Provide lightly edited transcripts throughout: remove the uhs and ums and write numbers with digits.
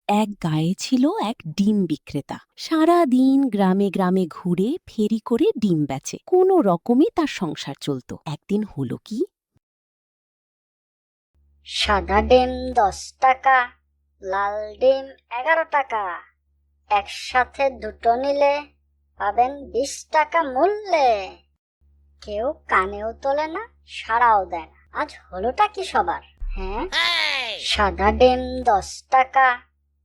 এক গাঁয়ে ছিল এক ডিম বিক্রেতা। সারা দিন গ্রামে গ্রামে ঘুরে ফেরি করে ডিম বেচে, কোনো রকমে তার সংসার চলত। একদিন হলো কি, সাদা ডিম 10 টাকা, লাল ডিম 11 টাকা। একসাথে দুটো নিলে পাবেন 20 টাকা মূল্যে। কেউ কানেও তোলে না, সাড়াও দেয় না। আজ হলোটা কি সবার? হ্যাঁ, সাদা ডিম 10 টাকা,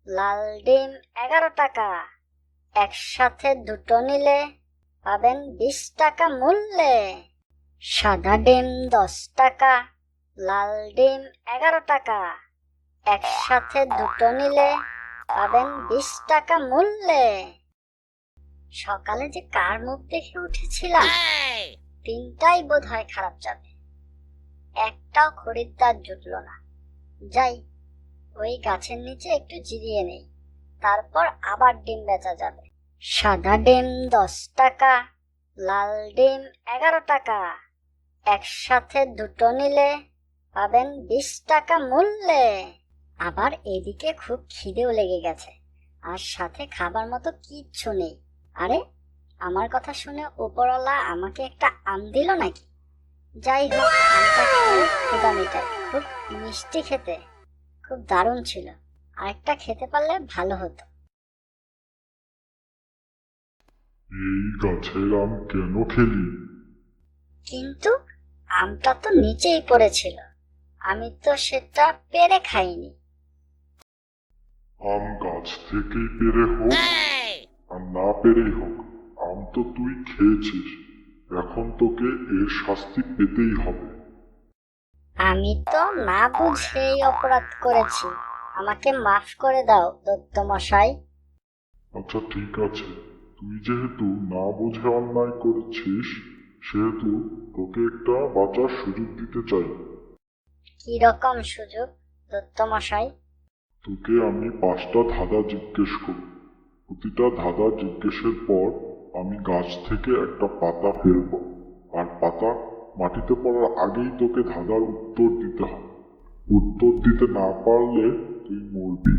লাল ডিম 11 টাকা। একসাথে দুটো নিলে পাবেন 20 টাকা মূল্যে। সাদা ডিম 10 টাকা, লাল ডিম 11 টাকা। একসাথে দুটো নিলে পাবেন 20 টাকা মূল্যে। সকালে যে কার মুখ দেখে উঠেছিলাম, দিনটাই বোধ হয় খারাপ যাবে। একটাও খরিদ্দার জুটলো না। যাই, ওই গাছের নিচে একটু জিরিয়ে নেই, তারপর আবার ডিম বেচা যাবে। সাদা ডিম 10 টাকা, লাল ডিম 11 টাকা। একসাথে দুটো নিলে পাবেন 20 টাকা মূল্যে। আবার এদিকে খুব খিদেও লেগে গেছে, আর সাথে খাবার মতো কিচ্ছু নেই। আরে, আমার কথা শুনে উপরওয়ালা আমাকে একটা আম দিল নাকি? যাই হোক, আমটা খেয়ে ক্ষুধা মেটাই। খুব মিষ্টি খেতে, খুব দারুণ ছিল। আরেকটা খেতে পারলে ভালো হতো। এই গাছের আম কেন খেলি? কিন্তু আমটা তো নিচেই পড়েছিল, আমি তো সেটা পেরে খাইনি। আম গাছ থেকেই পেরে হোক আর না পেরেই হোক, আম তো তুই খেয়েছিস। এখন তোকে এর শাস্তি পেতেই হবে। আমি তো না বুঝেই অপরাধ করেছি, আমাকে মাফ করে দাও দত্ত মশাই। আচ্ছা ঠিক আছে, তুই যেহেতু না বুঝে অন্যায় করেছিস, সেহেতু তোকে একটা বাঁচার সুযোগ দিতে চাই। কি রকম সুযোগ দত্ত মশাই? তোকে আমি 5টা ধাঁধা জিজ্ঞেস করব। প্রতিটা ধাঁধা জিজ্ঞেসের পর আমি গাছ থেকে একটা পাতা ফেলব, আর পাতা মাটিতে পড়ার আগেই তোকে ধাঁধার উত্তর দিতে হবে। উত্তর দিতে না পারলে তুই মরবি,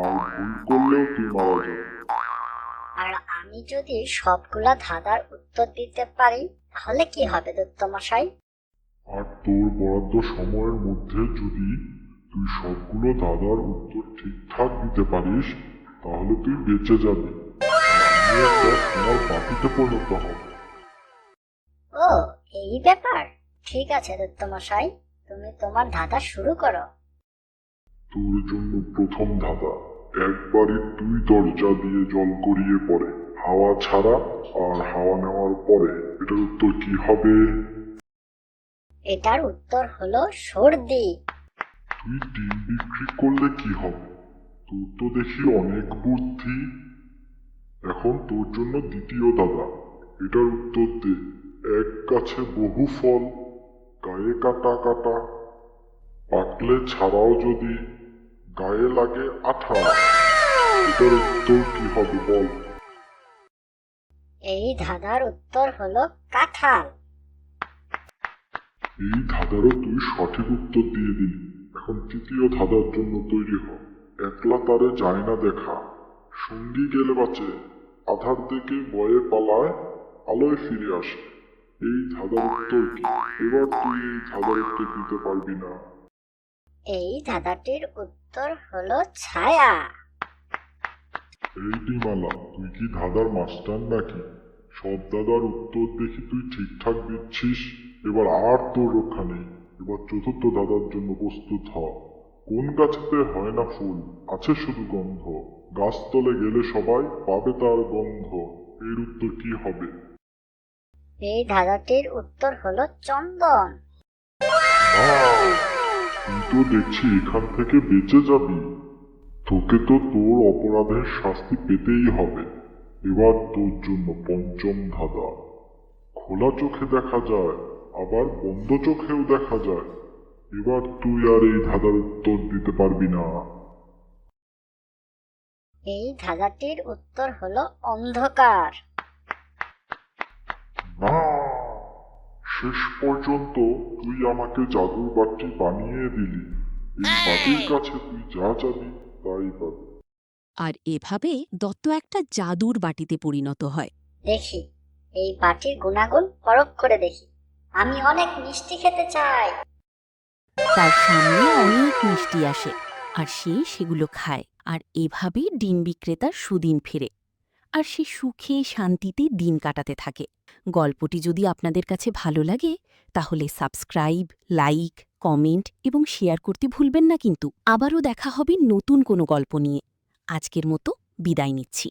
আর ভুল করলেও তুই মারা যাবি। আর আমি যদি সবগুলা ধাঁধার উত্তর দিতে পারি, তাহলে কি হবে দত্ত মশাই? আর তোর বরাদ্দ সময়ের মধ্যে যদি তুই সবগুলো ধাঁধার উত্তর ঠিকঠাক দিতে পারিস, তাহলে তুই বেঁচে যাবি, আর আমি একটা সোনার বাটিতে পরিণত হব। ও, এই ব্যাপার। ঠিক আছে দত্ত মশাই, তুমি তোমার ধাঁধা শুরু করো। তোর জন্য প্রথম ধাঁধা। এক বাড়ির 2 দরজা দিয়ে জল গড়িয়ে পড়ে, হাওয়া ছাড়া আর হাওয়া নেওয়ার পরে। এটার উত্তর কি হবে? এটার উত্তর হলো সর্দি। তুই ডিম বিক্রি করলে কি হবে? তোর তো দেখি অনেক বুদ্ধি। এখন তোর জন্য দ্বিতীয় ধাঁধা। এটার উত্তর দে। এক গাছে বহু ফল, গায়ে কাটা কাটা, পাকলে ছাড়াও যদি গায়ে লাগে আঠা। এটার উত্তর কি হবে বল? এই ধাঁধার উত্তর হলো কাঁঠাল। এই ধাঁধারও তুই সঠিক উত্তর দিয়ে দিলি। এখন তৃতীয় ধাঁধার জন্য তৈরি হ। একলা তারে যায় না দেখা, সঙ্গী গেলে বাঁচে, আধার দিকে বয়ে পালায়, আলোয় ফিরে আসে। এই ধাঁধার উত্তর কি? এবার তুই এই ধাঁধার উত্তর দিতে পারবি না। এই ধাঁধাটির উত্তর হলো ছায়া। এই ডিমালা, তুই কি ধাঁধার মাস্টার নাকি? সব ধাঁধার উত্তর দেখি তুই ঠিকঠাক দিচ্ছিস। এবার আর তোর রক্ষা নেই। এবার চতুর্থ ধাঁধার জন্য প্রস্তুত হ। কোন গাছেতে হয় না ফুল, আছে শুধু গন্ধ, গাছতলে গেলে সবাই পাবে তার গন্ধ। এর উত্তর কি হবে? এই ধাঁধাটির উত্তর হলো চন্দন। না, তুই তো দেখছি এখান থেকে বেঁচে যাবি। তোকে তো তোর অপরাধের শাস্তি পেতেই হবে। এবার তোর জন্য পঞ্চম ধাঁধা। খোলা চোখে দেখা যায়, আবার বন্ধ চোখেও দেখা যায়। এবার তুই আর এই ধাঁধার উত্তর দিতে পারবি না। এই ধাঁধাটির উত্তর হলো অন্ধকার। না, শেষ পর্যন্ত তুই আমাকে জাদুর বাটি বানিয়ে দিলি। এই বাটির কাছে তুই যা চাবি তাই পাবি। আর এভাবে দত্ত একটা জাদুর বাটিতে পরিণত হয়। দেখি এই বাটির গুণাগুণ পরখ করে দেখি। আমি অনেক মিষ্টি খেতে চাই। তার সামনে অনেক মিষ্টি আসে আর সে সেগুলো খায়। আর এভাবেই ডিম বিক্রেতার সুদিন ফিরে। আর সে সুখে শান্তিতে দিন কাটাতে থাকে। গল্পটি যদি আপনাদের কাছে ভালো লাগে তাহলে সাবস্ক্রাইব, লাইক, কমেন্ট এবং শেয়ার করতে ভুলবেন না কিন্তু। আবারও দেখা হবে নতুন কোনো গল্প নিয়ে। আজকের মতো বিদায় নিচ্ছি।